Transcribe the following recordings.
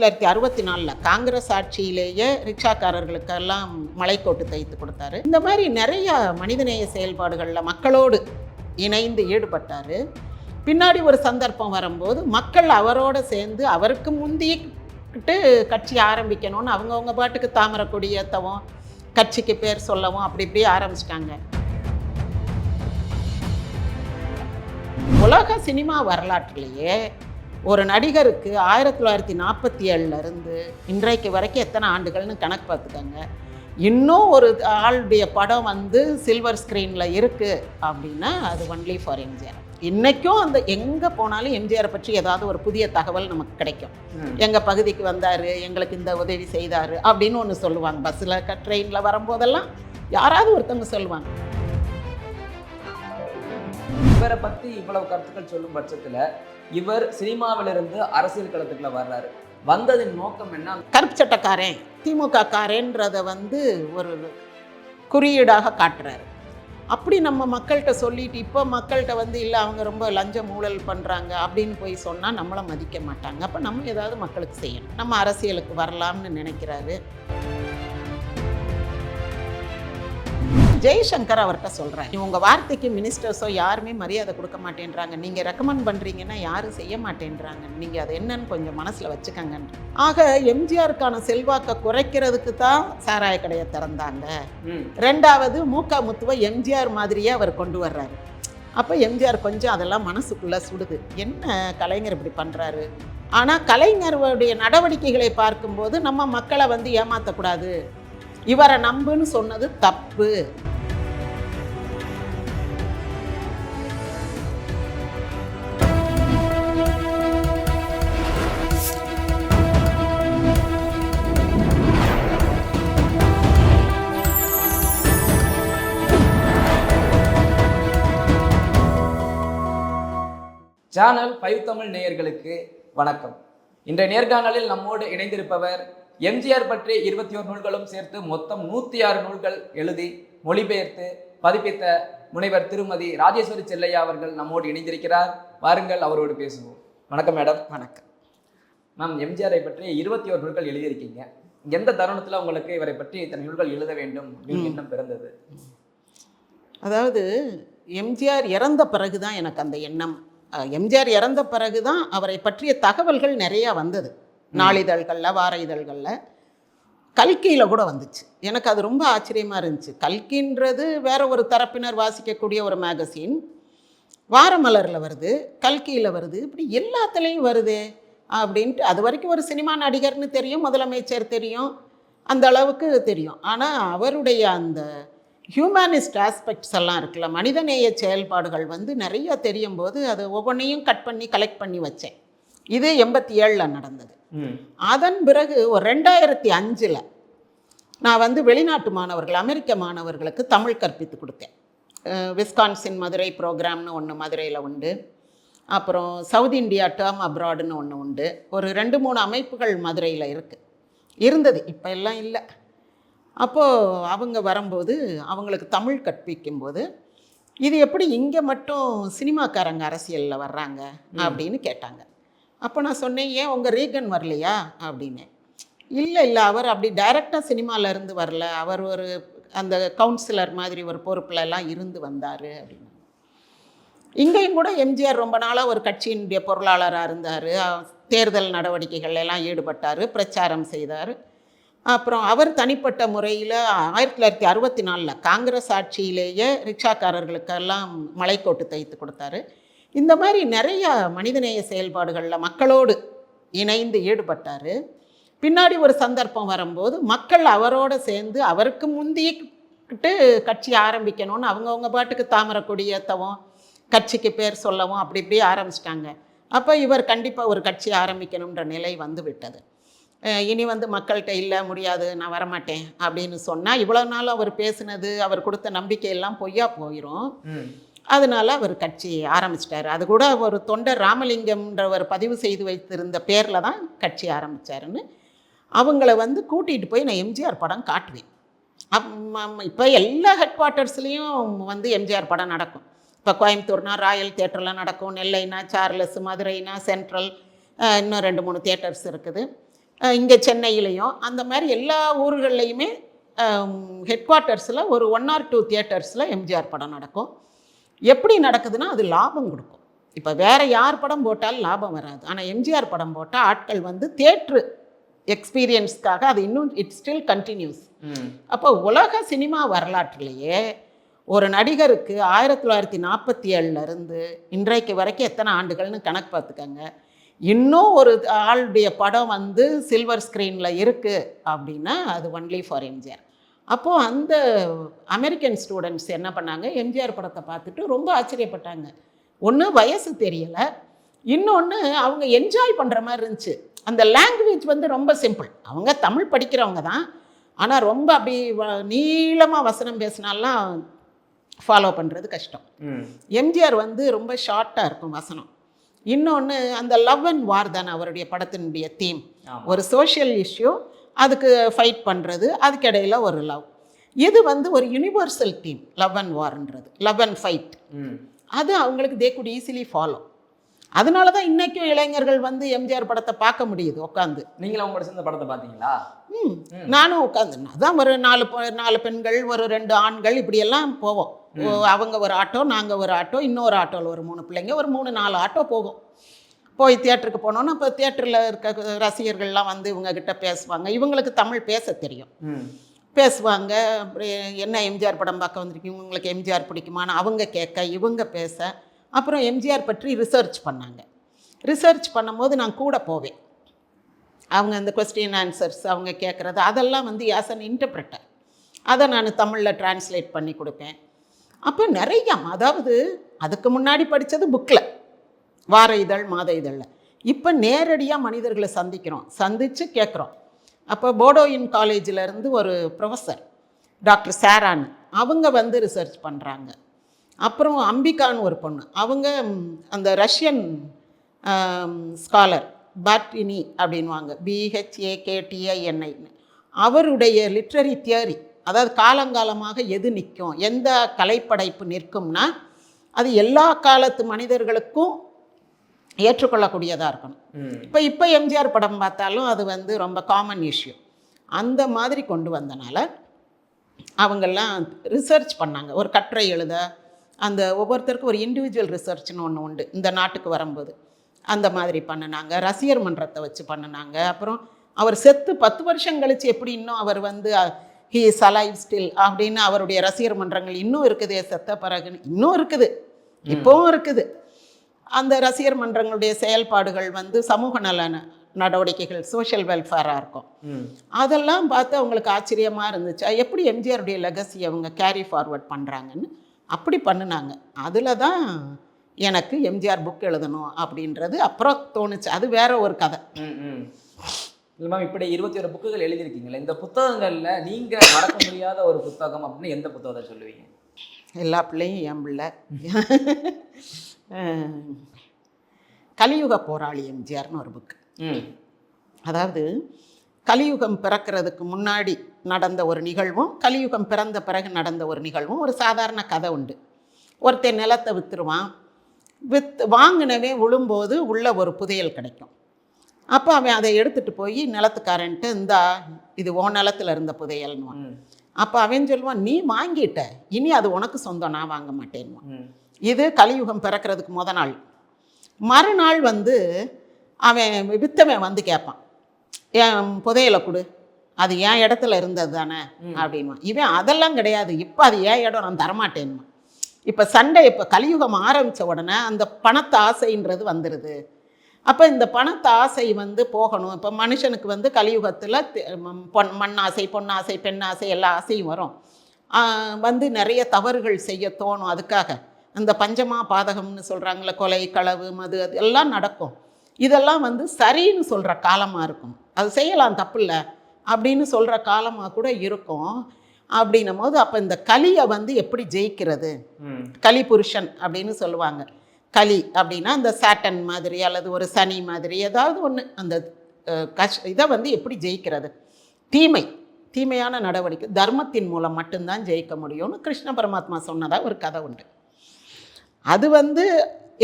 1964 காங்கிரஸ் ஆட்சியிலேயே ரிக்ஷாக்காரர்களுக்கெல்லாம் மலைக்கோட்டு தைத்து கொடுத்தாரு. இந்த மாதிரி நிறைய மனிதநேய செயல்பாடுகளில் மக்களோடு இணைந்து ஈடுபட்டார். பின்னாடி ஒரு சந்தர்ப்பம் வரும்போது மக்கள் அவரோடு சேர்ந்து அவருக்கு முந்திக்கிட்டு கட்சி ஆரம்பிக்கணும்னு அவங்கவுங்க பாட்டுக்கு தாமரை கொடி ஏற்றவும் கட்சிக்கு பேர் சொல்லவும் அப்படி இப்படி ஆரம்பிச்சிட்டாங்க. உலக சினிமா வரலாற்றிலேயே ஒரு நடிகருக்கு 1947 இன்றைக்கு வரைக்கும் எத்தனை ஆண்டுகள்னு கணக்கு பார்த்துக்கோங்க, இன்னும் ஒரு ஆளுடைய படம் வந்து சில்வர் ஸ்க்ரீனில் இருக்குது அப்படின்னா அது ஒன்லி ஃபார் எம்ஜிஆர். இன்றைக்கும் அந்த எங்கே போனாலும் எம்ஜிஆரை பற்றி ஏதாவது ஒரு புதிய தகவல் நமக்கு கிடைக்கும். எங்கள் பகுதிக்கு வந்தார், எங்களுக்கு இந்த உதவி செய்தார் அப்படின்னு ஒன்று சொல்லுவாங்க. பஸ்ஸில் ட்ரெயினில் வரும்போதெல்லாம் யாராவது ஒருத்தவங்க சொல்லுவாங்க. இவரை பற்றி இவ்வளவு கருத்துக்கள் சொல்லும் பட்சத்தில் இவர் சினிமாவிலிருந்து அரசியல் களத்துக்குள்ள வர்றாரு. வந்ததின் நோக்கம் என்ன? கருப்பு சட்டக்காரன் திமுக காரன்றதை வந்து ஒரு குறியீடாக காட்டுறாரு. அப்படி நம்ம மக்கள்கிட்ட சொல்லிட்டு இப்போ மக்கள்கிட்ட வந்து இல்லை அவங்க ரொம்ப லஞ்சம் ஊழல் பண்ணுறாங்க அப்படின்னு போய் சொன்னால் நம்மளை மதிக்க மாட்டாங்க. அப்போ நம்ம ஏதாவது மக்களுக்கு செய்யணும், நம்ம அரசியலுக்கு வரலாம்னு நினைக்கிறாரு. ஜெய்சங்கர் அவர்கிட்ட சொல்கிறேன், உங்கள் வார்த்தைக்கு மினிஸ்டர்ஸோ யாருமே மரியாதை கொடுக்க மாட்டேன்றாங்க, நீங்கள் ரெக்கமெண்ட் பண்ணுறீங்கன்னா யாரும் செய்ய மாட்டேன்றாங்க, நீங்கள் அது என்னன்னு கொஞ்சம் மனசில் வச்சுக்கங்கன்ற. ஆக எம்ஜிஆருக்கான செல்வாக்கை குறைக்கிறதுக்கு தான் சாராய கடையை திறந்தாங்க. ரெண்டாவது மூக்க முத்துவை எம்ஜிஆர் மாதிரியே அவர் கொண்டு வர்றாரு. அப்போ எம்ஜிஆர் கொஞ்சம் அதெல்லாம் மனசுக்குள்ளே சுடுது, என்ன கலைஞர் இப்படி பண்ணுறாரு. ஆனால் கலைஞருடைய நடவடிக்கைகளை பார்க்கும்போது நம்ம மக்களை வந்து ஏமாற்றக்கூடாது, இவரை நம்புன்னு சொன்னது தப்பு. சேனல் 5 தமிழ் நேயர்களுக்கு வணக்கம். இன்றைய நேர்காணலில் நம்மோடு இணைந்திருப்பவர் எம்ஜிஆர் பற்றி 21 நூல்களும் சேர்த்து மொத்தம் 106 நூல்கள் எழுதி மொழிபெயர்த்து பதிப்பித்த முனைவர் திருமதி ராஜேஸ்வரி செல்லையா அவர்கள் நம்மோடு இணைந்திருக்கிறார். வாருங்கள் அவரோடு பேசுவோம். வணக்கம் மேடம். வணக்கம் மேம். எம்ஜிஆரை பற்றி 21 நூல்கள் எழுதியிருக்கீங்க. எந்த தருணத்தில் உங்களுக்கு இவரை பற்றி இத்தனை நூல்கள் எழுத வேண்டும் அப்படின்னு எண்ணம் பிறந்தது? அதாவது எம்ஜிஆர் இறந்த பிறகு தான் எனக்கு அந்த எண்ணம். எம்ஜிஆர் இறந்த பிறகு தான் அவரை பற்றிய தகவல்கள் நிறையா வந்தது. நாளிதழ்களில், வார இதழ்களில், கல்கியில் கூட வந்துச்சு. எனக்கு அது ரொம்ப ஆச்சரியமாக இருந்துச்சு. கல்கின்றது வேற ஒரு தரப்பினர் வாசிக்கக்கூடிய ஒரு மேகசின், வாரமலரில் வருது, கல்கியில் வருது, இப்படி எல்லாத்துலேயும் வருது அப்படின்ட்டு. அது வரைக்கும் ஒரு சினிமா நடிகர்னு தெரியும், முதலமைச்சர் தெரியும், அந்த அளவுக்கு தெரியும். ஆனால் அவருடைய அந்த ஹியூமனிஸ்ட் ஆஸ்பெக்ட்ஸ் எல்லாம் இருக்குல்ல, மனிதநேய செயல்பாடுகள் வந்து நிறைய தெரியும் போது அது ஒவ்வொன்றையும் கட் பண்ணி கலெக்ட் பண்ணி வச்சேன். இது 87 நடந்தது. அதன் பிறகு ஒரு 2005 நான் வந்து வெளிநாட்டு மாணவர்கள், அமெரிக்க மாணவர்களுக்கு தமிழ் கற்பித்து கொடுத்தேன். விஸ்கான்சின் மதுரை ப்ரோக்ராம்னு ஒன்று மதுரையில் உண்டு, அப்புறம் சவுத் இந்தியா டேர்ம் அப்ராடுன்னு ஒன்று உண்டு. ஒரு 2-3 அமைப்புகள் மதுரையில் இருந்தது, இப்போ எல்லாம் இல்லை. அப்போது அவங்க வரும்போது அவங்களுக்கு தமிழ் கற்பிக்கும்போது இது எப்படி இங்கே மட்டும் சினிமாக்காரங்க அரசியலில் வர்றாங்க அப்படின்னு கேட்டாங்க. அப்போ நான் சொன்னேன், ஏன் உங்கள் ரீகன் வரலையா அப்படின்னு. இல்லை அவர் அப்படி டைரெக்டாக சினிமாவிலேருந்து வரல, அவர் ஒரு அந்த கவுன்சிலர் மாதிரி ஒரு பொறுப்புலலாம் இருந்து வந்தார் அப்படின்னு. இங்கேயும் கூட எம்ஜிஆர் ரொம்ப நாளாக ஒரு கட்சியினுடைய பொருளாளராக இருந்தார், தேர்தல் நடவடிக்கைகள் எல்லாம் ஈடுபட்டார், பிரச்சாரம் செய்தார். அப்புறம் அவர் தனிப்பட்ட முறையில் 1964 காங்கிரஸ் ஆட்சியிலேயே ரிக்ஷாக்காரர்களுக்கெல்லாம் மலைக்கோட்டு தைத்து கொடுத்தாரு. இந்த மாதிரி நிறைய மனிதநேய செயல்பாடுகளில் மக்களோடு இணைந்து ஈடுபட்டார். பின்னாடி ஒரு சந்தர்ப்பம் வரும்போது மக்கள் அவரோடு சேர்ந்து அவருக்கு முந்திக்கிட்டு கட்சி ஆரம்பிக்கணும்னு அவங்கவுங்க பாட்டுக்கு தாமரை கொடி ஏற்றவும் கட்சிக்கு பேர் சொல்லவும் அப்படி இப்படி ஆரம்பிச்சிட்டாங்க. அப்போ இவர் கண்டிப்பாக ஒரு கட்சி ஆரம்பிக்கணுன்ற நிலை வந்து விட்டது. இனி வந்து மக்கள்கிட்ட இல்லை முடியாது நான் வரமாட்டேன் அப்படின்னு சொன்னால் இவ்வளோ நாள் அவர் பேசுனது, அவர் கொடுத்த நம்பிக்கையெல்லாம் பொய்யா போயிடும். அதனால் அவர் கட்சி ஆரம்பிச்சிட்டாரு. அது கூட ஒரு தொண்டர் ராமலிங்கம்ன்றவர் பதிவு செய்து வைத்திருந்த பேரில் தான் கட்சி ஆரம்பித்தாருன்னு அவங்கள வந்து கூட்டிகிட்டு போய் நான் எம்ஜிஆர் படம் காட்டுவேன். இப்போ எல்லா ஹெட் குவார்ட்டர்ஸ்லேயும் வந்து எம்ஜிஆர் படம் நடக்கும். இப்போ கோயம்புத்தூர்னா ராயல் தியேட்டரில் நடக்கும், நெல்லைனா சார்லஸ், மதுரைனா சென்ட்ரல், இன்னும் 2-3 தியேட்டர்ஸ் இருக்குது. இங்கே சென்னையிலையும் அந்த மாதிரி எல்லா ஊர்கள்லையுமே ஹெட் குவார்ட்டர்ஸில் ஒரு 1 or 2 தியேட்டர்ஸில் எம்ஜிஆர் படம் நடக்கும். எப்படி நடக்குதுன்னா அது லாபம் கொடுக்கும். இப்போ வேறு யார் படம் போட்டாலும் லாபம் வராது. ஆனால் எம்ஜிஆர் படம் போட்டால் ஆட்கள் வந்து தியேட்ரு எக்ஸ்பீரியன்ஸ்க்காக அது இன்னும் இட் ஸ்டில் கண்டினியூஸ். அப்போ உலக சினிமா வரலாற்றிலேயே ஒரு நடிகருக்கு 1947 இன்றைக்கு வரைக்கும் எத்தனை ஆண்டுகள்னு கணக்கு பார்த்துக்கங்க. இன்னும் ஒரு ஆளுடைய படம் வந்து சில்வர் ஸ்க்ரீனில் இருக்குது அப்படின்னா அது ஒன்லி ஃபார் எம்ஜிஆர். அப்போது அந்த அமெரிக்கன் ஸ்டூடெண்ட்ஸ் என்ன பண்ணாங்க, எம்ஜிஆர் படத்தை பார்த்துட்டு ரொம்ப ஆச்சரியப்பட்டாங்க. ஒன்று வயசு தெரியலை, இன்னொன்று அவங்க என்ஜாய் பண்ணுற மாதிரி இருந்துச்சு. அந்த லாங்குவேஜ் வந்து ரொம்ப சிம்பிள். அவங்க தமிழ் படிக்கிறவங்க தான், ஆனால் ரொம்ப அப்படி நீளமாக வசனம் பேசினாலாம் ஃபாலோ பண்ணுறது கஷ்டம். எம்ஜிஆர் வந்து ரொம்ப ஷார்ட்டாக இருக்கும் வசனம். இன்னொன்று அந்த லவ் அண்ட் வார் தானே அவருடைய படத்தினுடைய தீம். ஒரு சோஷியல் இஷ்யூ, அதுக்கு ஃபைட் பண்ணுறது, அதுக்கிடையில் ஒரு லவ். இது வந்து ஒரு யூனிவர்சல் தீம். லவ் அண்ட் வார்ன்றது, லவ் அண்ட் ஃபைட், அது அவங்களுக்கு தே குட் ஈஸிலி ஃபாலோ. அதனால தான் இன்றைக்கும் இளைஞர்கள் வந்து எம்ஜிஆர் படத்தை பார்க்க முடியுது உட்காந்து. நீங்களும் அவங்க சேர்ந்த படத்தை பார்த்தீங்களா? நானும் உட்காந்து அதான் ஒரு 4 பெண்கள், ஒரு 2 ஆண்கள், இப்படியெல்லாம் போவோம். அவங்க ஒரு ஆட்டோ, நாங்கள் ஒரு ஆட்டோ, இன்னொரு ஆட்டோவில் ஒரு 3 பிள்ளைங்க, ஒரு 3-4 ஆட்டோ போகும். போய் தியேட்டருக்கு போனோன்னா இப்போ தியேட்டரில் இருக்க ரசிகர்கள்லாம் வந்து இவங்ககிட்ட பேசுவாங்க. இவங்களுக்கு தமிழ் பேச தெரியும், பேசுவாங்க. என்ன எம்ஜிஆர் படம் பார்க்க வந்திருக்கீங்க, உங்களுக்கு எம்ஜிஆர் பிடிக்குமான்னு அவங்க கேட்க, இவங்க பேச. அப்புறம் எம்ஜிஆர் பற்றி ரிசர்ச் பண்ணாங்க. ரிசர்ச் பண்ணும்போது நான் கூட போவேன். அவங்க அந்த கொஸ்டின் ஆன்சர்ஸ் அவங்க கேட்குறது அதெல்லாம் வந்து ஆஸ் அன் இன்டர்பிரட்டர் அதை நான் தமிழில் டிரான்ஸ்லேட் பண்ணி கொடுப்பேன். அப்போ நிறைய, அதாவது அதுக்கு முன்னாடி படித்தது புக்கில், வார இதழ், மாத இதழில். இப்போ நேரடியாக மனிதர்களை சந்தித்து கேட்குறோம். அப்போ போடோயின் காலேஜிலேருந்து ஒரு ப்ரொஃபஸர் டாக்டர் சாரான்னு அவங்க வந்து ரிசர்ச் பண்ணுறாங்க. அப்புறம் அம்பிகான்னு ஒரு பொண்ணு, அவங்க அந்த ரஷ்யன் ஸ்காலர் பாட்ரினி அப்படின்வாங்க, BHAKTINI. அவருடைய லிட்ரரி தியரி, அதாவது காலங்காலமாக எது நிற்கும், எந்த கலைப்படைப்பு நிற்கும்னா அது எல்லா காலத்து மனிதர்களுக்கும் ஏற்றுக்கொள்ளக்கூடியதாக இருக்கணும். இப்போ எம்ஜிஆர் படம் பார்த்தாலும் அது வந்து ரொம்ப காமன் இஷ்யூ. அந்த மாதிரி கொண்டு வந்தனால அவங்கெல்லாம் ரிசர்ச் பண்ணாங்க. ஒரு கட்டுரை எழுத, அந்த ஒவ்வொருத்தருக்கும் ஒரு இண்டிவிஜுவல் ரிசர்ச்னு ஒன்று உண்டு இந்த நாட்டுக்கு வரும்போது. அந்த மாதிரி பண்ணினாங்க. ரசிகர் மன்றத்தை வச்சு பண்ணினாங்க. அப்புறம் அவர் செத்து 10 வருஷம் கழித்து எப்படி இன்னும் அவர் வந்து ஹி இஸ் அலைவ் ஸ்டில் அப்படின்னு அவருடைய ரசிகர் மன்றங்கள் இன்னும் இருக்குது. செத்த பிறகுன்னு இன்னும் இருக்குது, இப்போவும் இருக்குது. அந்த ரசிகர் மன்றங்களுடைய செயல்பாடுகள் வந்து சமூக நல நடவடிக்கைகள், சோஷியல் வெல்ஃபேராக இருக்கும். அதெல்லாம் பார்த்து அவங்களுக்கு ஆச்சரியமாக இருந்துச்சு, எப்படி எம்ஜிஆருடைய லெகசி அவங்க கேரி ஃபார்வர்ட் பண்ணுறாங்கன்னு. அப்படி பண்ணினாங்க. அதில் தான் எனக்கு எம்ஜிஆர் புக் எழுதணும் அப்படின்றது அப்புறம் தோணுச்சு. அது வேற ஒரு கதை. இல்லை மேம், இப்படி 21 புக்குகள் எழுதியிருக்கீங்களே, இந்த புத்தகங்களில் நீங்கள் மறக்க முடியாத ஒரு புத்தகம் அப்படின்னு எந்த புத்தகத்தை சொல்லுவீங்க? எல்லா பிள்ளையும் என் பிள்ளை. கலியுக போராளி எம்ஜிஆர்னு ஒரு புக்கு. அதாவது கலியுகம் பிறக்கிறதுக்கு முன்னாடி நடந்த ஒரு நிகழ்வும், கலியுகம் பிறந்த பிறகு நடந்த ஒரு நிகழ்வும், ஒரு சாதாரண கதை உண்டு. ஒருத்தன் நிலத்தை விற்றுருவான், வாங்கினவே விழும்போது உள்ள ஒரு புதையல் கிடைக்கும். அப்போ அவன் அதை எடுத்துகிட்டு போய் நிலத்துக்காரன்ட்டு, இந்தா இது உன் நிலத்தில் இருந்த புதையல்னுவான். அப்போ அவன் சொல்லுவான், நீ வாங்கிட்ட, இனி அது உனக்கு சொந்தம், நான் வாங்க மாட்டேன்னுவான். இது கலியுகம் பிறக்கிறதுக்கு முத நாள். மறுநாள் வந்து அவன் வித்தவன் வந்து கேட்பான், என் புதையலை கொடு, அது என் இடத்துல இருந்தது தானே அப்படின்வான். இவன் அதெல்லாம் கிடையாது, இப்போ அது என் இடம், நான் தரமாட்டேன்னுவான். இப்போ சண்டை, இப்போ கலியுகம் ஆரம்பித்த உடனே அந்த பணத்து ஆசைன்றது வந்துடுது. அப்போ இந்த பணத்து ஆசை வந்து போகணும். இப்போ மனுஷனுக்கு வந்து கலியுகத்தில் மண்ணாசை, பொன்னாசை, பெண்ணாசை, எல்லா ஆசையும் வரும். வந்து நிறைய தவறுகள் செய்ய தோணும். அதுக்காக அந்த பஞ்சமா பாதகம்னு சொல்கிறாங்களே, கொலை, களவு, மது, அது எல்லாம் நடக்கும். இதெல்லாம் வந்து சரின்னு சொல்கிற காலமாக இருக்கும். அது செய்யலாம், தப்பு இல்லை அப்படின்னு சொல்கிற காலமாக கூட இருக்கும். அப்படின்னும் போது அப்போ இந்த கலியை வந்து எப்படி ஜெயிக்கிறது, கலி புருஷன் அப்படின்னு சொல்லுவாங்க. கலி அப்படின்னா இந்த சாட்டன் மாதிரி அல்லது ஒரு சனி மாதிரி ஏதாவது ஒன்று, அந்த இதை வந்து எப்படி ஜெயிக்கிறது, தீமையான நடவடிக்கை தர்மத்தின் மூலம் மட்டும்தான் ஜெயிக்க முடியும்னு கிருஷ்ண பரமாத்மா சொன்னதாக ஒரு கதை உண்டு. அது வந்து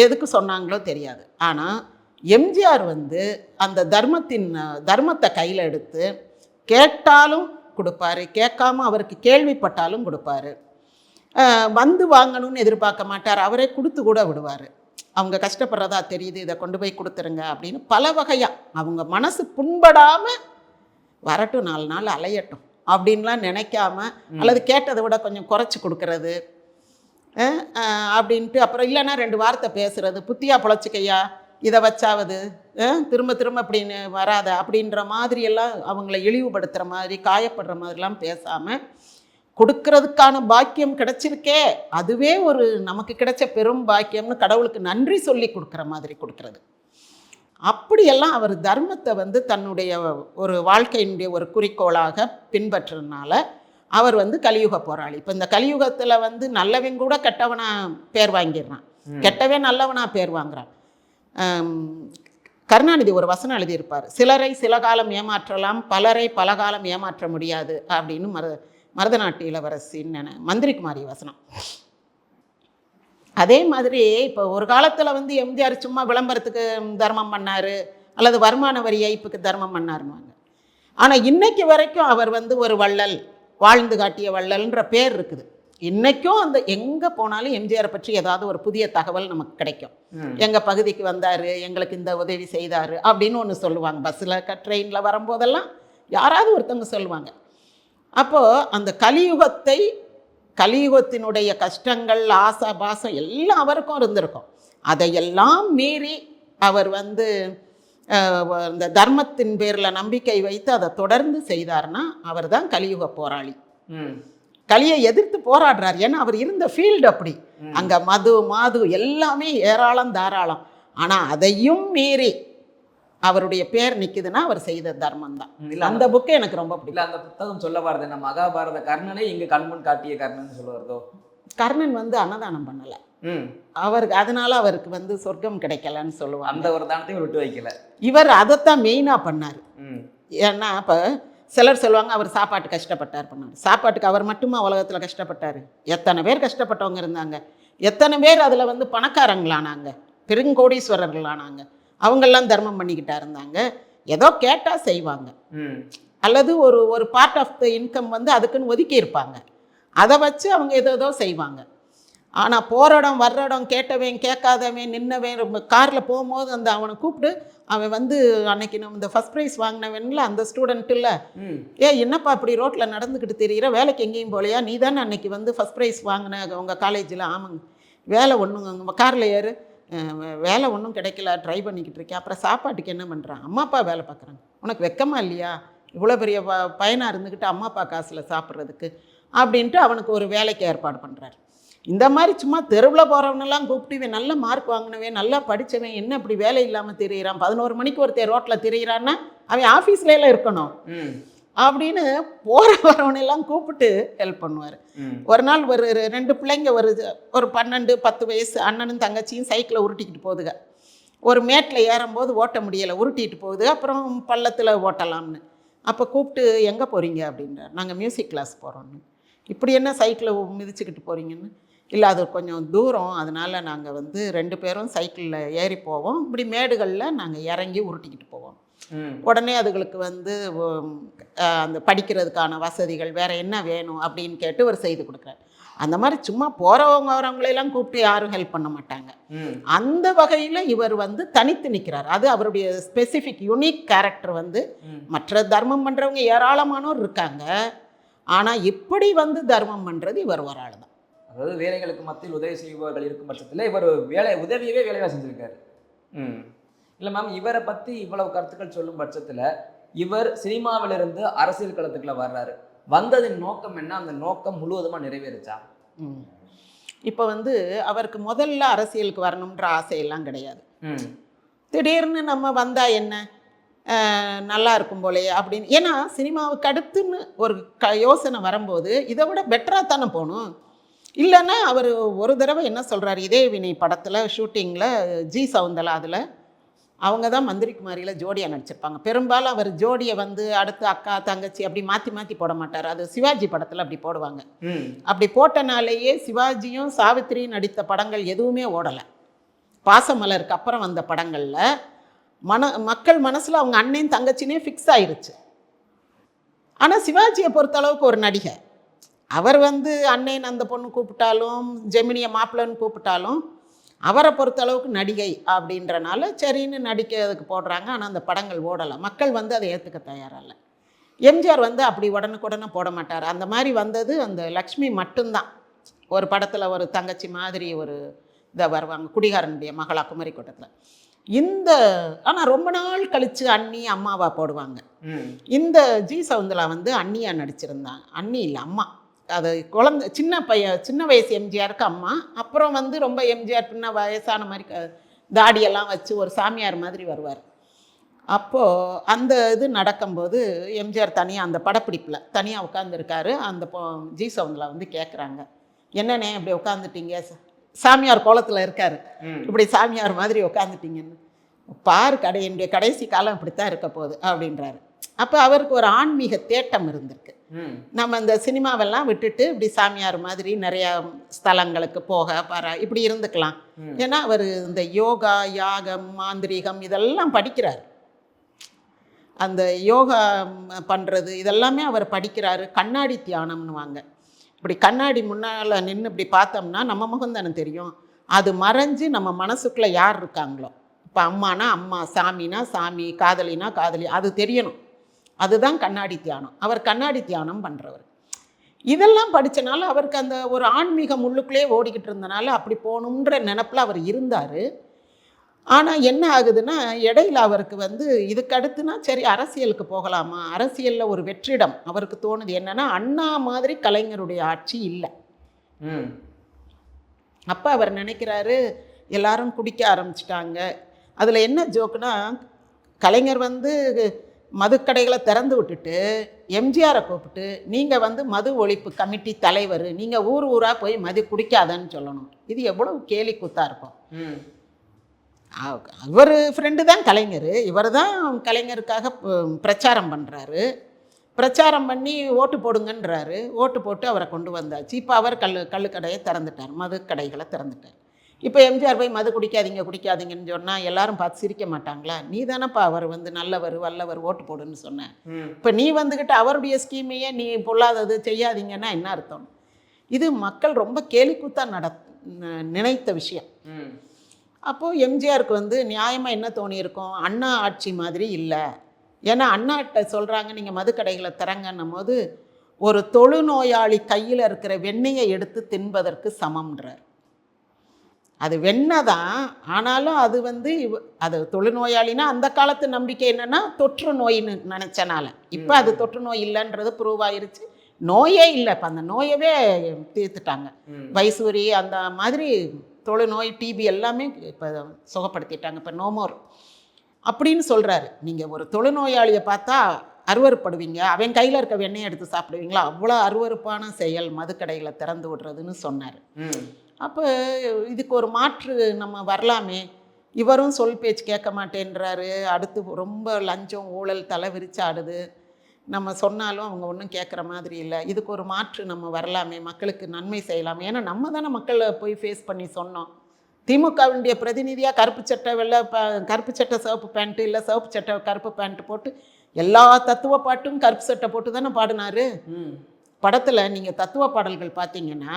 எதுக்கு சொன்னாங்களோ தெரியாது. ஆனால் எம்ஜிஆர் வந்து அந்த தர்மத்தை கையில் எடுத்து கேட்டாலும் கொடுப்பாரு, கேட்காம அவருக்கு கேள்விப்பட்டாலும் கொடுப்பாரு. வந்து வாங்கணும்னு எதிர்பார்க்க மாட்டார், அவரே கொடுத்து கூட விடுவார். அவங்க கஷ்டப்படுறதா தெரியுது, இதை கொண்டு போய் கொடுத்துருங்க அப்படின்னு பல வகையாக அவங்க மனசு புண்படாமல் வரட்டும் 4 நாள் அலையட்டும் அப்படின்லாம் நினைக்காம, அல்லது கேட்டதை விட கொஞ்சம் குறைச்சி கொடுக்கறது அப்படின்ட்டு. அப்புறம் இல்லைன்னா 2 வார்த்தை பேசுகிறது, புத்தியா பொழைச்சிக்கையா, இதை வச்சாவது திரும்ப திரும்ப அப்படின்னு வராத அப்படின்ற மாதிரியெல்லாம் அவங்கள இழிவுபடுத்துகிற மாதிரி காயப்படுற மாதிரிலாம் பேசாமல், கொடுக்கறதுக்கான பாக்கியம் கிடைச்சிருக்கே அதுவே ஒரு நமக்கு கிடைச்ச பெரும் பாக்கியம்னு கடவுளுக்கு நன்றி சொல்லி கொடுக்குற மாதிரி கொடுக்கறது. அப்படியெல்லாம் அவர் தர்மத்தை வந்து தன்னுடைய ஒரு வாழ்க்கையினுடைய ஒரு குறிக்கோளாக பின்பற்றுறதுனால அவர் வந்து கலியுக போராளி. இப்போ இந்த கலியுகத்தில் வந்து நல்லவன் கூட கெட்டவனா பேர் வாங்கிடுறான், கெட்டவே நல்லவனா பேர் வாங்குறான். கருணாநிதி ஒரு வசனம் எழுதியிருப்பார், சிலரை சில காலம் ஏமாற்றலாம், பலரை பல காலம் ஏமாற்ற முடியாது அப்படின்னு. மருதநாட்டு இளவரசின்னு மந்திரிக்குமாரி வசனம். அதே மாதிரி இப்போ ஒரு காலத்தில் வந்து எம்ஜிஆர் சும்மா விளம்பரத்துக்கு தர்மம் பண்ணார், அல்லது வருமான வரி ஏய்ப்புக்கு தர்மம் பண்ணாருன்னுவாங்க. ஆனால் இன்னைக்கு வரைக்கும் அவர் வந்து ஒரு வள்ளல், வாழ்ந்து காட்டிய வள்ளல்ன்ற பேர் இருக்குது. இன்றைக்கும் அந்த எங்கே போனாலும் எம்ஜிஆரை பற்றி ஏதாவது ஒரு புதிய தகவல் நமக்கு கிடைக்கும். எங்கள் பகுதிக்கு வந்தார், எங்களுக்கு இந்த உதவி செய்தார் அப்படின்னு ஒன்று சொல்லுவாங்க. பஸ்ஸில் ட்ரெயினில் வரும்போதெல்லாம் யாராவது ஒருத்தவங்க சொல்லுவாங்க. அப்போது அந்த கலியுகத்தினுடைய கஷ்டங்கள், ஆசா பாசம் எல்லாம் அவருக்கும் இருந்திருக்கும். அதையெல்லாம் மீறி அவர் வந்து இந்த தர்மத்தின் பேரில் நம்பிக்கை வைத்து அதை தொடர்ந்து செய்தார்னா அவர் தான் கலியுக போராளி. கலியை எதிர்த்து போராடுறார். ஏன்னா அவர் இருந்த ஃபீல்டு அப்படி. அங்கே மாது எல்லாமே ஏராளம் தாராளம். ஆனால் அதையும் மீறி அவருடைய பேர் நிற்குதுன்னா அவர் செய்த தர்மம் தான். அந்த புக்கே எனக்கு ரொம்ப பிடிக்கும். அந்த புத்தகம் சொல்ல வரது நம்ம மகாபாரத கர்ணனை இங்கே கண்முன் காட்டிய கர்ணன் சொல்ல வருதோ. கர்ணன் வந்து அன்னதானம் பண்ணலை, அவருக்கு அதனால அவருக்கு வந்து சொர்க்கம் கிடைக்கலன்னு சொல்லுவாங்க. அந்த ஒரு தானத்தையும் விட்டு வைக்கல. இவர் அதைத்தான் மெயினாக பண்ணார். ஏன்னா இப்போ சிலர் சொல்லுவாங்க அவர் சாப்பாட்டு கஷ்டப்பட்டார் பண்ணார். சாப்பாட்டுக்கு அவர் மட்டுமா உலகத்தில் கஷ்டப்பட்டார்? எத்தனை பேர் கஷ்டப்பட்டவங்க இருந்தாங்க, எத்தனை பேர் அதில் வந்து பணக்காரங்களானாங்க, பெருங்கோடீஸ்வரர்களானாங்க. அவங்கெல்லாம் தர்மம் பண்ணிக்கிட்டா இருந்தாங்க. ஏதோ கேட்டால் செய்வாங்க, அல்லது ஒரு பார்ட் ஆஃப் த இன்கம் வந்து அதுக்குன்னு ஒதுக்கி இருப்பாங்க. அதை வச்சு அவங்க ஏதோ செய்வாங்க. ஆனால் போகிற இடம் வர்ற இடம், கேட்டவன் கேட்காதவன் நின்னவன், காரில் போகும்போது அந்த அவனை கூப்பிட்டு அவன் வந்து அன்னைக்கு நம்ம இந்த ஃபஸ்ட் ப்ரைஸ் வாங்கினவன்ல அந்த ஸ்டூடெண்ட் இல்லை, என்னப்பா அப்படி ரோட்டில் நடந்துக்கிட்டு தெரிகிற, வேலைக்கு எங்கேயும் போலையா, நீ தானே அன்னைக்கு வந்து ஃபஸ்ட் ப்ரைஸ் வாங்கின உங்கள் காலேஜில்? ஆமாங்க. வேலை ஒன்றுங்க, காரில் ஏறு, வேலை ஒன்றும் கிடைக்கல, ட்ரை பண்ணிக்கிட்டு இருக்கேன். அப்புறம் சாப்பாட்டுக்கு என்ன பண்ணுறான்? அம்மா அப்பா வேலை பார்க்குறாங்க, உனக்கு வெக்கமா இல்லையா இவ்வளோ பெரிய பையனாக இருந்துக்கிட்டு அம்மா அப்பா காசில் சாப்பிட்றதுக்கு அப்படின்ட்டு அவனுக்கு ஒரு வேலைக்கு ஏற்பாடு பண்ணுறாரு. இந்த மாதிரி சும்மா தெருவில் போகிறவனெல்லாம் கூப்பிட்டு நல்ல மார்க் வாங்கினவன், நல்லா படித்தவன், என்ன இப்படி வேலை இல்லாமல் திரியிறான், 11 மணிக்கு ஒருத்தர் ரோட்டில் திரியிறான்னா அவன் ஆஃபீஸ்லாம் இருக்கணும் அப்படின்னு போகிற வரவனெல்லாம் கூப்பிட்டு ஹெல்ப் பண்ணுவார். ஒரு நாள் ஒரு 2 பிள்ளைங்க ஒரு 12-10 வயசு அண்ணனும் தங்கச்சியும் சைக்கிளை உருட்டிக்கிட்டு போகுதுங்க. ஒரு மேட்டில் ஏறும்போது ஓட்ட முடியலை, உருட்டிகிட்டு போகுது. அப்புறம் பள்ளத்தில் ஓட்டலாம்னு. அப்போ கூப்பிட்டு எங்கே போகிறீங்க அப்படின்றார். நாங்கள் மியூசிக் கிளாஸ் போகிறோன்னு. இப்படி என்ன சைக்கிளை மிதிச்சுக்கிட்டு போகிறீங்கன்னு? இல்லை அது கொஞ்சம் தூரம், அதனால் நாங்கள் வந்து 2 பேரும் சைக்கிளில் ஏறி போவோம், இப்படி மேடுகளில் நாங்கள் இறங்கி உருட்டிக்கிட்டு போவோம். உடனே அதுகளுக்கு வந்து அந்த படிக்கிறதுக்கான வசதிகள் வேறு என்ன வேணும் அப்படின்னு கேட்டு ஒரு செய்து கொடுக்குறாரு. அந்த மாதிரி சும்மா வரவங்களெல்லாம் கூப்பிட்டு யாரும் ஹெல்ப் பண்ண மாட்டாங்க. அந்த வகையில் இவர் வந்து தனித்து நிற்கிறார். அது அவருடைய ஸ்பெசிஃபிக் யூனிக் கேரக்டர். வந்து மற்ற தர்மம் பண்ணுறவங்க ஏராளமானோர் இருக்காங்க, ஆனால் இப்படி வந்து தர்மம் பண்ணுறது இவர் ஒரு ஆள் தான். அதாவது வேலைகளுக்கு மத்தியில் உதவி செய்பவர்கள் இருக்கும் பட்சத்தில் இவர் உதவியவே வேலையாக செஞ்சுருக்காரு. இல்லை மேம், இவரை பற்றி இவ்வளவு கருத்துக்கள் சொல்லும் பட்சத்தில் இவர் சினிமாவிலிருந்து அரசியல் களத்துக்குள்ள வர்றாரு. வந்ததின் நோக்கம் என்ன? அந்த நோக்கம் முழுவதுமாக நிறைவேறுச்சா? இப்போ வந்து அவருக்கு முதல்ல அரசியலுக்கு வரணுன்ற ஆசையெல்லாம் கிடையாது. திடீர்னு நம்ம வந்தால் என்ன நல்லா இருக்கும் போலே அப்படின்னு. ஏன்னா சினிமாவுக்கு அடுத்துன்னு ஒரு யோசனை வரும்போது இதை விட பெட்டராக தானே போகணும். இல்லைன்னா அவர் ஒரு தடவை என்ன சொல்கிறார், இதே வினை படத்தில் ஷூட்டிங்கில் ஜி சவுந்தலா அதில் அவங்க தான் மந்திரிக்குமாரியில் ஜோடியாக நடிச்சிருப்பாங்க. பெரும்பாலும் அவர் ஜோடியை வந்து அடுத்து அக்கா தங்கச்சி அப்படி மாற்றி மாற்றி போட மாட்டார். அது சிவாஜி படத்தில் அப்படி போடுவாங்க. அப்படி போட்டனாலேயே சிவாஜியும் சாவித்திரியும் நடித்த படங்கள் எதுவுமே ஓடலை. பாசமலருக்கு அப்புறம் வந்த படங்களில் மக்கள் மனசில் அவங்க அண்ணன் தங்கச்சினே ஃபிக்ஸ் ஆயிருச்சு. ஆனால் சிவாஜியை பொறுத்தளவுக்கு ஒரு நடிகை, அவர் வந்து அண்ணன் அந்த பொண்ணு கூப்பிட்டாலும் ஜெமினியை மாப்பிள்ளைன்னு கூப்பிட்டாலும் அவரை பொறுத்தளவுக்கு நடிகை அப்படின்றனால சரின்னு நடிக்கிறதுக்கு போடுறாங்க. ஆனால் அந்த படங்கள் ஓடலை, மக்கள் வந்து அதை ஏற்றுக்க தயாராகல. எம்ஜிஆர் வந்து அப்படி உடனுக்குடனே போட மாட்டார். அந்த மாதிரி வந்தது அந்த லக்ஷ்மி மட்டும்தான். ஒரு படத்தில் ஒரு தங்கச்சி மாதிரி ஒரு இதை வருவாங்க, குடிகாரனுடைய மகளா குமரி கோட்டத்தில். ஆனால் ரொம்ப நாள் கழித்து அண்ணி அம்மாவா போடுவாங்க. இந்த ஜி சவுந்தரா வந்து அண்ணியாக நடிச்சிருந்தாங்க. அண்ணி இல்லை, அம்மா. அது குழந்தை சின்ன வயசு எம்ஜிஆருக்கு அம்மா. அப்புறம் வந்து ரொம்ப எம்ஜிஆர் பின்ன வயசான மாதிரி தாடியெல்லாம் வச்சு ஒரு சாமியார் மாதிரி வருவார். அப்போது அந்த இது நடக்கும்போது எம்ஜிஆர் தனியாக அந்த படப்பிடிப்பில் தனியாக உட்காந்துருக்காரு. அந்த ஜி சவுந்தரா வந்து கேட்குறாங்க, என்னண்ணே இப்படி உட்காந்துட்டீங்க, சாமியார் கோலத்தில் இருக்கார், இப்படி சாமியார் மாதிரி உட்காந்துட்டீங்கன்னு. பாரு என்னுடைய கடைசி காலம் இப்படித்தான் இருக்க போகுது அப்படின்றாரு. அப்போ அவருக்கு ஒரு ஆன்மீக தேட்டம் இருந்திருக்கு. நம்ம இந்த சினிமாவெல்லாம் விட்டுட்டு இப்படி சாமியார் மாதிரி நிறையா ஸ்தலங்களுக்கு இப்படி இருந்துக்கலாம். ஏன்னா அவர் இந்த யோகா, யாகம், மாந்திரீகம் இதெல்லாம் படிக்கிறார். அந்த யோகா பண்ணுறது இதெல்லாமே அவர் படிக்கிறாரு. கண்ணாடி தியானம்னுவாங்க. இப்படி கண்ணாடி முன்னால் நின்று இப்படி பார்த்தோம்னா நம்ம முகம் தானே தெரியும், அது மறைஞ்சு நம்ம மனசுக்குள்ளே யார் இருக்காங்களோ, இப்போ அம்மானா அம்மா, சாமினா சாமி, காதலினா காதலி, அது தெரியணும். அதுதான் கண்ணாடி தியானம். அவர் கண்ணாடி தியானம் பண்ணுறவர். இதெல்லாம் படித்தனால அவருக்கு அந்த ஒரு ஆன்மீகம் உள்ளுக்குள்ளே ஓடிக்கிட்டு இருந்தனால அப்படி போகணுன்ற நினப்பில் அவர் இருந்தார். ஆனால் என்ன ஆகுதுன்னா இடையில அவருக்கு வந்து இதுக்கு அடுத்துனா சரி அரசியலுக்கு போகலாமா, அரசியலில் ஒரு வெற்றிடம் அவருக்கு தோணுது. என்னன்னா அண்ணா மாதிரி கலைஞருடைய ஆட்சி இல்லை. அப்போ அவர் நினைக்கிறாரு எல்லாரும் குடிக்க ஆரம்பிச்சிட்டாங்க. அதில் என்ன ஜோக்குனா கலைஞர் வந்து மதுக்கடைகளை திறந்து விட்டுட்டு எம்ஜிஆரை கூப்பிட்டு நீங்கள் வந்து மது ஒழிப்பு கமிட்டி தலைவர், நீங்கள் ஊர் ஊராக போய் மது குடிக்காதன்னு சொல்லணும். இது எவ்வளவு கேலி கூத்தா இருக்கும். இவர் ஃப்ரெண்டு தான் கலைஞர், இவர் தான் கலைஞருக்காக பிரச்சாரம் பண்ணுறாரு. பிரச்சாரம் பண்ணி ஓட்டு போடுங்கன்றாரு. ஓட்டு போட்டு அவரை கொண்டு வந்தாச்சு. இப்போ அவர் கள்ளுக்கடையை திறந்துட்டார், மது கடைகளை திறந்துட்டார். இப்போ எம்ஜிஆர் போய் மது குடிக்காதீங்கன்னு சொன்னால் எல்லாரும் பார்த்து சிரிக்க மாட்டாங்களா? நீ தானப்பா அவர் வந்து நல்லவர் வல்லவர் ஓட்டு போடுன்னு சொன்னேன். இப்போ நீ வந்துக்கிட்டு அவருடைய ஸ்கீமையே நீ பொல்லாதது செய்யாதீங்கன்னா என்ன அர்த்தம்? இது மக்கள் ரொம்ப கேலிக்கூத்தாக நினைத்த விஷயம். அப்போது எம்ஜிஆருக்கு வந்து நியாயமாக என்ன தோணியிருக்கும், அண்ணா ஆட்சி மாதிரி இல்லை. ஏன்னா அண்ணாட்ட சொல்கிறாங்க நீங்கள் மதுக்கடைகளை திறங்கன்னும் போது ஒரு தொழுநோயாளி கையில் இருக்கிற வெண்ணெயை எடுத்து தின்பதற்கு சமம்ன்றார். அது வெண்ணெய் தான், ஆனாலும் அது வந்து அது தொழுநோயாளினா அந்த காலத்து நம்பிக்கை என்னென்னா தொற்று நோயின்னு நினச்சனால. இப்போ அது தொற்று நோய் இல்லைன்றது ப்ரூவ் ஆயிருச்சு. நோயே இல்லை, இப்போ அந்த நோயவே தீர்த்துட்டாங்க. வைசூரி அந்த மாதிரி தொழுநோய், டிபி எல்லாமே இப்போ சுகப்படுத்திட்டாங்க. இப்போ நோமோர் அப்படின்னு சொல்கிறாரு. நீங்கள் ஒரு தொழுநோயாளியை பார்த்தா அருவறுப்படுவீங்க, அவன் கையில் இருக்க வெண்ணெயை எடுத்து சாப்பிடுவீங்களா? அவ்வளோ அருவறுப்பான செயல் மதுக்கடைகளை திறந்து விடுறதுன்னு சொன்னார். அப்போ இதுக்கு ஒரு மாற்று நம்ம வரலாமே. இவரும் சொல் பேச்சு கேட்க மாட்டேன்றாரு. அடுத்து ரொம்ப லஞ்சம் ஊழல் தலை விரிச்சாடுது. நம்ம சொன்னாலும் அவங்க ஒன்றும் கேட்குற மாதிரி இல்லை. இதுக்கு ஒரு மாற்று நம்ம வரலாமே, மக்களுக்கு நன்மை செய்யலாமே. ஏன்னா நம்ம தானே மக்களை போய் ஃபேஸ் பண்ணி சொன்னோம். திமுகவினுடைய பிரதிநிதியாக கருப்பு சட்டை கருப்பு சட்டை சிவப்பு பேண்ட்டு, இல்லை சிவப்பு சட்டை கருப்பு பேண்ட்டு போட்டு எல்லா தத்துவ பாட்டும் கருப்பு சட்டை போட்டு தானே பாடினார். படத்தில் நீங்கள் தத்துவ பாடல்கள் பார்த்தீங்கன்னா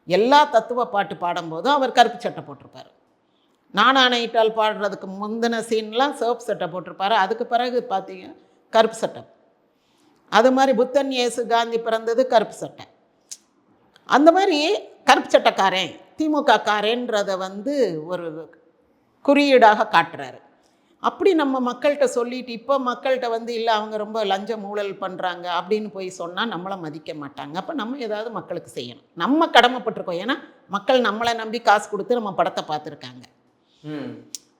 எல்லா தத்துவ பாட்டு பாடும்போதும் அவர் கருப்பு சட்டை போட்டிருப்பார். நானானையிட்டால் பாடுறதுக்கு முந்தின சீன்லாம் சிவப்பு சட்டை போட்டிருப்பார். அதுக்கு பிறகு பார்த்தீங்க கருப்பு சட்டை. அது மாதிரி புத்தன் இயேசு காந்தி பிறந்தது கருப்பு சட்டை. அந்த மாதிரி கருப்பு சட்டைக்காரன் திமுக காரன்றதை வந்து ஒரு குறியீடாக காட்டுறாரு. அப்படி நம்ம மக்கள்கிட்ட சொல்லிட்டு இப்போ மக்கள்கிட்ட வந்து இல்லை அவங்க ரொம்ப லஞ்சம் ஊழல் பண்ணுறாங்க அப்படின்னு போய் சொன்னால் நம்மளை மதிக்க மாட்டாங்க. அப்போ நம்ம ஏதாவது மக்களுக்கு செய்யணும், நம்ம கடமைப்பட்டிருக்கோம். ஏன்னா மக்கள் நம்மளை நம்பி காசு கொடுத்து நம்ம படத்தை பார்த்துருக்காங்க.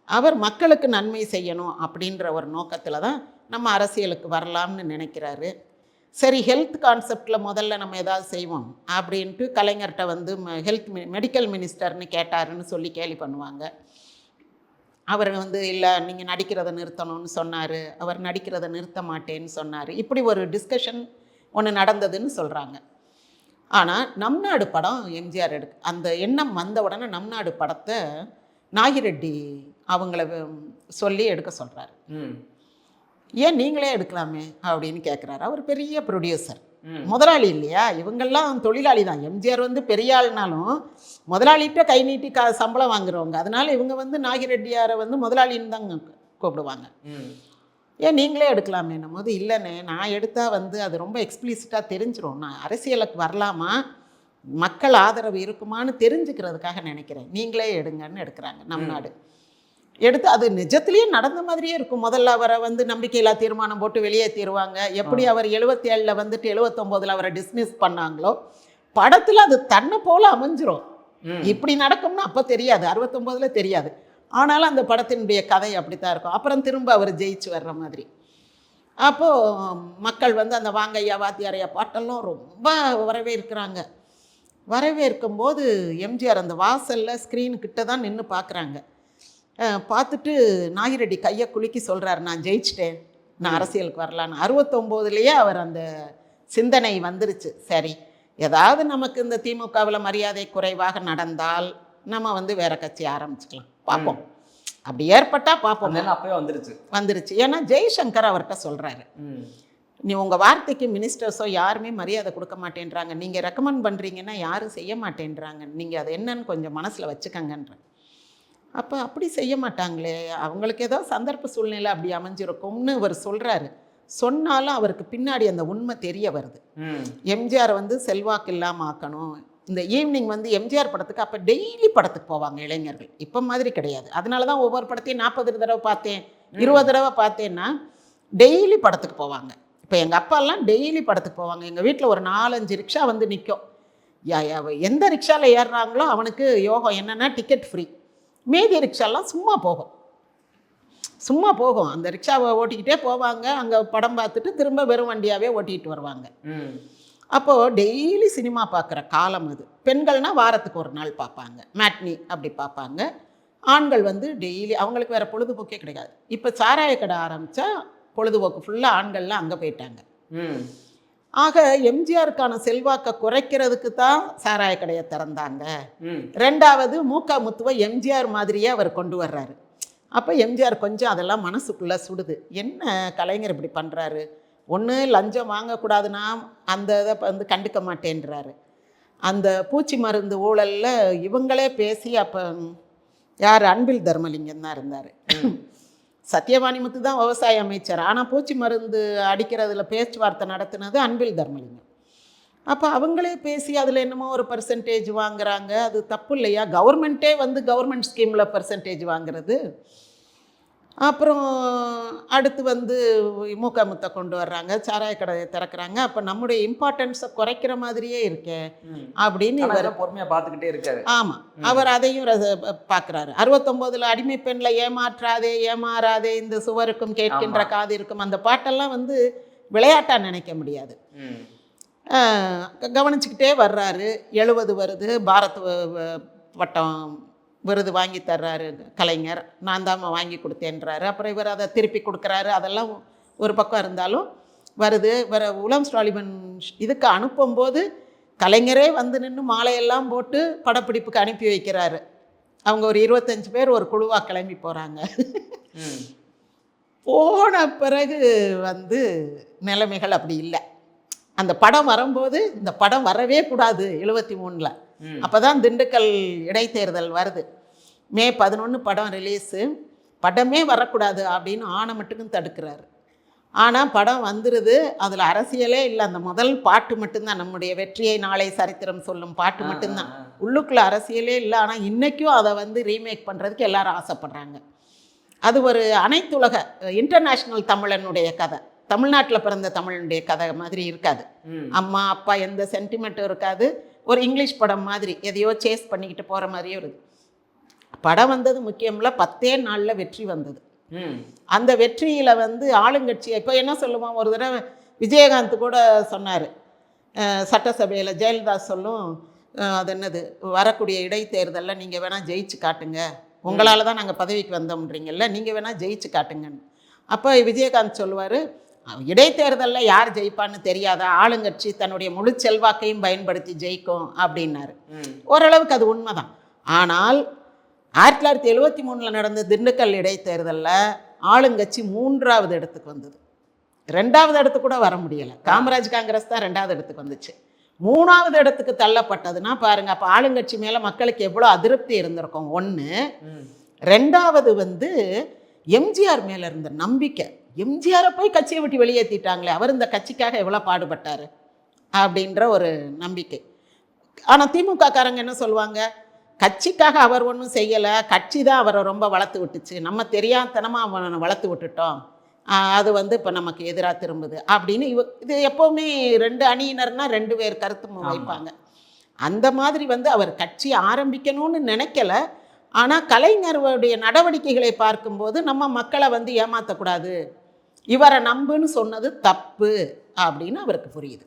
அவர் மக்களுக்கு நன்மை செய்யணும் அப்படின்ற ஒரு நோக்கத்தில் தான் நம்ம அரசியலுக்கு வரலாம்னு நினைக்கிறாரு. சரி, ஹெல்த் கான்செப்டில் முதல்ல நம்ம ஏதாவது செய்வோம் அப்படின்ட்டு கலைஞர்கிட்ட வந்து மெடிக்கல் மினிஸ்டர்னு கேட்டாருன்னு சொல்லி கேலி பண்ணுவாங்க. அவர் வந்து இல்லை நீங்கள் நடிக்கிறத நிறுத்தணும்னு சொன்னார், அவர் நடிக்கிறத நிறுத்த மாட்டேன்னு சொன்னார். இப்படி ஒரு டிஸ்கஷன் ஒன்று நடந்ததுன்னு சொல்கிறாங்க. ஆனால் நம் நாடு படம் எம்ஜிஆர் அந்த எண்ணம் வந்த உடனே நம் நாடு படத்தை நாகிரெட்டி அவங்கள சொல்லி எடுக்க சொல்கிறாரு. ம். ஏன் நீங்களே எடுக்கலாமே அப்படின்னு கேட்குறாரு. அவர் பெரிய ப்ரொடியூசர், முதலாளி இல்லையா? இவங்கெல்லாம் தொழிலாளி தான். எம்ஜிஆர் வந்து பெரிய ஆள்னாலும் முதலாளிகிட்ட கை நீட்டி சம்பளம் வாங்குறவங்க. அதனால இவங்க வந்து நாகிரெட்டியாரை வந்து முதலாளின்னு தான் கூப்பிடுவாங்க. ஏன் நீங்களே எடுக்கலாமேன்னும் போது, இல்லைண்ணே நான் எடுத்தால் வந்து அது ரொம்ப எக்ஸ்பிளிசிட்டாக தெரிஞ்சிடும், நான் அரசியலுக்கு வரலாமா, மக்கள் ஆதரவு இருக்குமான்னு தெரிஞ்சுக்கிறதுக்காக நினைக்கிறேன், நீங்களே எடுங்கன்னு எடுக்கிறாங்க நம் நாடு. எடுத்து அது நிஜத்துலேயே நடந்த மாதிரியே இருக்கும். முதல்ல அவரை வந்து நம்பிக்கையில்லா தீர்மானம் போட்டு வெளியேற்றிடுவாங்க. எப்படி அவர் 77 வந்துட்டு 79 அவரை டிஸ்மிஸ் பண்ணாங்களோ, படத்தில் அது தன்னை போல் அமைஞ்சிரும். இப்படி நடக்கும்னு அப்போ தெரியாது, 69 தெரியாது. ஆனாலும் அந்த படத்தினுடைய கதை அப்படித்தான் இருக்கும். அப்புறம் திரும்ப அவர் ஜெயிச்சு வர்ற மாதிரி. அப்போது மக்கள் வந்து அந்த வாங்கையா வாத்தியாரையா பாட்டெல்லாம் ரொம்ப வரவேற்கிறாங்க. வரவேற்கும்போது எம்ஜிஆர் அந்த வாசலில் ஸ்க்ரீனுக்கிட்ட தான் நின்று பார்க்குறாங்க. பார்த்துட்டு நாகிரெட்டி கையை குலுக்கி சொல்கிறார், நான் ஜெயிச்சிட்டேன், நான் அரசியலுக்கு வரலான்னு. 69 அவர் அந்த சிந்தனை வந்துருச்சு. சரி, ஏதாவது நமக்கு இந்த திமுகவில் மரியாதை குறைவாக நடந்தால் நம்ம வந்து வேற கட்சி ஆரம்பிச்சுக்கலாம், பார்ப்போம், அப்படி ஏற்பட்டால் பார்ப்போம். அப்பவே வந்துருச்சு. ஏன்னா ஜெய்சங்கர் அவர்கிட்ட சொல்கிறாரு, நீ உங்கள் வார்த்தைக்கு மினிஸ்டர்ஸோ யாருமே மரியாதை கொடுக்க மாட்டேன்றாங்க, நீங்கள் ரெக்கமெண்ட் பண்ணுறீங்கன்னா யாரும் செய்ய மாட்டேன்றாங்க, நீங்கள் அது என்னன்னு கொஞ்சம் மனசில் வச்சுக்கங்கன்ற. அப்போ அப்படி செய்ய மாட்டாங்களே, அவங்களுக்கு ஏதோ சந்தர்ப்ப சூழ்நிலை அப்படி அமைஞ்சிருக்கும்னு அவர் சொல்கிறாரு. சொன்னாலும் அவருக்கு பின்னாடி அந்த உண்மை தெரிய வருது. எம்ஜிஆர் வந்து செல்வாக்கு இல்லாமல் ஆக்கணும். இந்த ஈவினிங் வந்து எம்ஜிஆர் படத்துக்கு அப்போ டெய்லி படத்துக்கு போவாங்க இளைஞர்கள், இப்போ மாதிரி கிடையாது. அதனால தான் ஒவ்வொரு படத்தையும் 40 தடவை பார்த்தேன், 20 தடவை பார்த்தேன்னா டெய்லி படத்துக்கு போவாங்க. இப்போ எங்கள் அப்பாலாம் டெய்லி படத்துக்கு போவாங்க. எங்கள் வீட்டில் ஒரு 4-5 ரிக்ஷா வந்து நிற்கும். எந்த ரிக்ஷாவில் ஏறுறாங்களோ அவனுக்கு யோகம் என்னென்னா டிக்கெட் ஃப்ரீ. மீதி ரிக்ஷாலாம் சும்மா போகும். அந்த ரிக்ஷாவை ஓட்டிக்கிட்டே போவாங்க, அங்கே படம் பார்த்துட்டு திரும்ப வெறும் வண்டியாகவே ஓட்டிகிட்டு வருவாங்க. அப்போது டெய்லி சினிமா பார்க்குற காலம் அது. பெண்கள்னால் வாரத்துக்கு ஒரு நாள் பார்ப்பாங்க, மேட்னி அப்படி பார்ப்பாங்க. ஆண்கள் வந்து டெய்லி, அவங்களுக்கு வேறு பொழுதுபோக்கே கிடையாது. இப்போ சாராய கடை ஆரம்பித்தா பொழுதுபோக்கு ஃபுல்லாக ஆண்கள்லாம் அங்கே போயிட்டாங்க. ஆக எம்ஜிஆருக்கான செல்வாக்கை குறைக்கிறதுக்கு தான் சாராய கடையை திறந்தாங்க. ரெண்டாவது மூகா முத்துவை எம்ஜிஆர் மாதிரியே அவர் கொண்டு வர்றாரு. அப்போ எம்ஜிஆர் கொஞ்சம் அதெல்லாம் மனசுக்குள்ளே சுடுது, என்ன கலைஞர் இப்படி பண்ணுறாரு, ஒன்று லஞ்சம் வாங்கக்கூடாதுன்னா அந்த இதை வந்து கண்டுக்க மாட்டேன்றாரு. அந்த பூச்சி மருந்து ஊழலில் இவங்களே பேசி, அப்போ யார் அன்பில் தர்மலிங்கம் தான் இருந்தார். சத்யவாணிமுத்து தான் விவசாய அமைச்சர், ஆனால் பூச்சி மருந்து அடிக்கிறதுல பேச்சுவார்த்தை நடத்துனது அன்பில் தர்மலிங்கம். அப்போ அவங்களே பேசி அதில் என்னமோ ஒரு பர்சன்டேஜ் வாங்குறாங்க. அது தப்பு இல்லையா? கவர்மெண்ட்டே வந்து கவர்மெண்ட் ஸ்கீமில் பர்சன்டேஜ் வாங்குறது. அப்புறம் அடுத்து வந்து மூகா முத்தை கொண்டு வர்றாங்க, சாராய கடையை திறக்கிறாங்க. அப்போ நம்முடைய இம்பார்ட்டன்ஸை குறைக்கிற மாதிரியே இருக்கே அப்படின்னு இவர் பொறுமையாக பார்த்துக்கிட்டே இருக்காரு. ஆமாம், அவர் அதையும் பார்க்குறாரு. 69 அடிமை பெண்ணில் ஏமாறாதே இந்த சுவருக்கும் கேட்கின்ற காது இருக்கும், அந்த பாட்டெல்லாம் வந்து விளையாட்டாக நினைக்க முடியாது. கவனிச்சுக்கிட்டே வர்றாரு. 70 வருது, பாரத் வட்டம் விருது வாங்கி தர்றாரு கலைஞர், நான் தான் வாங்கி கொடுத்தேன்றாரு. அப்புறம் இவர் அதை திருப்பி கொடுக்குறாரு. அதெல்லாம் ஒரு பக்கம் இருந்தாலும் வருது. உலம் ஸ்டாலிமன் இதுக்கு அனுப்பும்போது கலைஞரே வந்து நின்று மாலையெல்லாம் போட்டு படப்பிடிப்புக்கு அனுப்பி வைக்கிறாரு. அவங்க ஒரு 25 பேர் ஒரு குழுவாக கிளம்பி போகிறாங்க. போன பிறகு வந்து நிலைமைகள் அப்படி இல்லை. அந்த படம் வரும்போது இந்த படம் வரவே கூடாது 73. அப்போ தான் திண்டுக்கல் இடைத்தேர்தல் வருது. மே 11 படம் ரிலீஸு. படமே வரக்கூடாது அப்படின்னு ஆணை மட்டுக்கும் தடுக்கிறாரு. ஆனால் படம் வந்துடுது. அதில் அரசியலே இல்லை, அந்த முதல் பாட்டு மட்டும்தான், நம்முடைய வெற்றியை நாளை சரித்திரம் சொல்லும் பாட்டு மட்டும்தான். உள்ளுக்குள்ளே அரசியலே இல்லை. ஆனால் இன்றைக்கும் அதை வந்து ரீமேக் பண்ணுறதுக்கு எல்லாரும் ஆசைப்படுறாங்க. அது ஒரு அனைத்துலக இன்டர்நேஷ்னல் தமிழனுடைய கதை, தமிழ்நாட்டில் பிறந்த தமிழனுடைய கதை மாதிரி இருக்காது. அம்மா அப்பா எந்த சென்டிமெண்ட்டும் இருக்காது. ஒரு இங்கிலீஷ் படம் மாதிரி எதையோ சேஸ் பண்ணிக்கிட்டு போகிற மாதிரியே இருக்குது. படம் வந்தது முக்கியமில்ல, 10 நாளில் வெற்றி வந்தது. அந்த வெற்றியில் வந்து ஆளுங்கட்சி இப்போ என்ன சொல்லுவோம், ஒரு தடவை விஜயகாந்த் கூட சொன்னார் சட்டசபையில், ஜெயலலிதா சொல்லும், அது என்னது, வரக்கூடிய இடைத்தேர்தலில் நீங்கள் வேணால் ஜெயிச்சு காட்டுங்க, உங்களால் தான் நாங்கள் பதவிக்கு வந்தோம்ன்றீங்கல்ல, நீங்கள் வேணால் ஜெயிச்சு காட்டுங்கன்னு. அப்போ விஜயகாந்த் சொல்லுவார், இடைத்தேர்தலில் யார் ஜெயிப்பான்னு தெரியாதா, ஆளுங்கட்சி தன்னுடைய முழு செல்வாக்கையும் பயன்படுத்தி ஜெயிக்கும் அப்படின்னாரு. ஓரளவுக்கு அது உண்மைதான். ஆனால் 1973 நடந்த திண்டுக்கல் இடைத்தேர்தலில் ஆளுங்கட்சி 3வது இடத்துக்கு வந்தது. 2வது இடத்துக்கு கூட வர முடியலை. காமராஜ் காங்கிரஸ் தான் 2வது இடத்துக்கு வந்துச்சு. 3வது இடத்துக்கு தள்ளப்பட்டதுன்னா பாருங்க, அப்போ ஆளுங்கட்சி மேலே மக்களுக்கு எவ்வளோ அதிருப்தி இருந்திருக்கும். ஒன்று. 2வது வந்து எம்ஜிஆர் மேலே இருந்த நம்பிக்கை. எம்ஜிஆரை போய் கட்சியை விட்டு வெளியேற்றிட்டாங்களே, அவர் இந்த கட்சிக்காக எவ்வளோ பாடுபட்டார் அப்படின்ற ஒரு நம்பிக்கை. ஆனால் திமுக காரங்க என்ன சொல்லுவாங்க, கட்சிக்காக அவர் ஒன்றும் செய்யலை, கட்சி தான் அவரை ரொம்ப வளர்த்து விட்டுச்சு, நம்ம தெரியாதனமாக அவனை வளர்த்து விட்டுட்டோம், அது வந்து இப்போ நமக்கு எதிராக திரும்புது அப்படின்னு இது எப்போவுமே 2 அணியினர்னா 2 பேர் கருத்து வைப்பாங்க. அந்த மாதிரி வந்து அவர் கட்சி ஆரம்பிக்கணும்னு நினைக்கல. ஆனால் கலைஞருடைய நடவடிக்கைகளை பார்க்கும்போது நம்ம மக்களை வந்து ஏமாற்றக்கூடாது, இவரை நம்புன்னு சொன்னது தப்பு அப்படின்னு அவருக்கு புரியுது.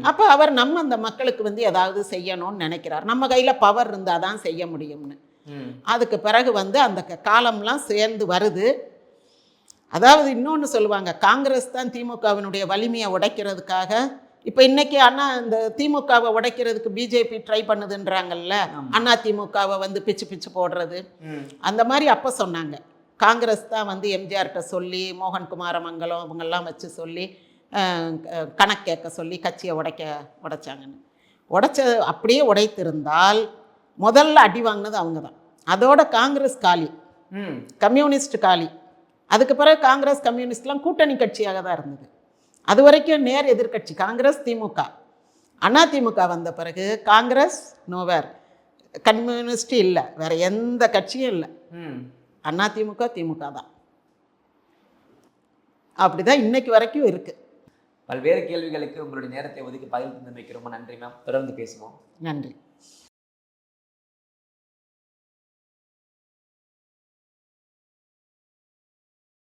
அப்போ அவர் நம்ம அந்த மக்களுக்கு வந்து ஏதாவது செய்யணும்னு நினைக்கிறார். நம்ம கையில் பவர் இருந்தால் தான் செய்ய முடியும்னு. அதுக்கு பிறகு வந்து அந்த காலம்லாம் சேர்ந்து வருது. அதாவது இன்னொன்று சொல்லுவாங்க, காங்கிரஸ் தான் திமுகவினுடைய வலிமையை உடைக்கிறதுக்காக இப்போ இன்னைக்கு இந்த திமுகவை உடைக்கிறதுக்கு பிஜேபி ட்ரை பண்ணுதுன்றாங்கல்ல, அதிமுகவை வந்து பிச்சு பிச்சு போடுறது. அந்த மாதிரி அப்போ சொன்னாங்க, காங்கிரஸ் தான் வந்து எம்ஜிஆர்கிட்ட சொல்லி, மோகன் குமாரமங்கலம் இவங்கெல்லாம் வச்சு சொல்லி கணக்கு கேட்க சொல்லி கட்சியை உடைச்சாங்கன்னு. அப்படியே உடைத்திருந்தால் முதல்ல அடி வாங்கினது அவங்க தான். அதோட காங்கிரஸ் காலி, கம்யூனிஸ்ட் காலி. அதுக்கு பிறகு காங்கிரஸ் கம்யூனிஸ்ட்லாம் கூட்டணி கட்சியாக தான் இருந்தது. அது வரைக்கும் நேர் எதிர்கட்சி காங்கிரஸ் திமுக. அதிமுக வந்த பிறகு காங்கிரஸ் நோவேர், கம்யூனிஸ்ட் இல்லை, வேற எந்த கட்சியும் இல்லை, அதிமுக திமுக தான். அப்படிதான் இன்னைக்கு வரைக்கும் இருக்கு. பல்வேறு கேள்விகளுக்கு உங்களுடைய நேரத்தை ஒதுக்கி பதில் தந்தமைக்கு ரொம்ப நன்றி மேம். தொடர்ந்து பேசுவோம். நன்றி.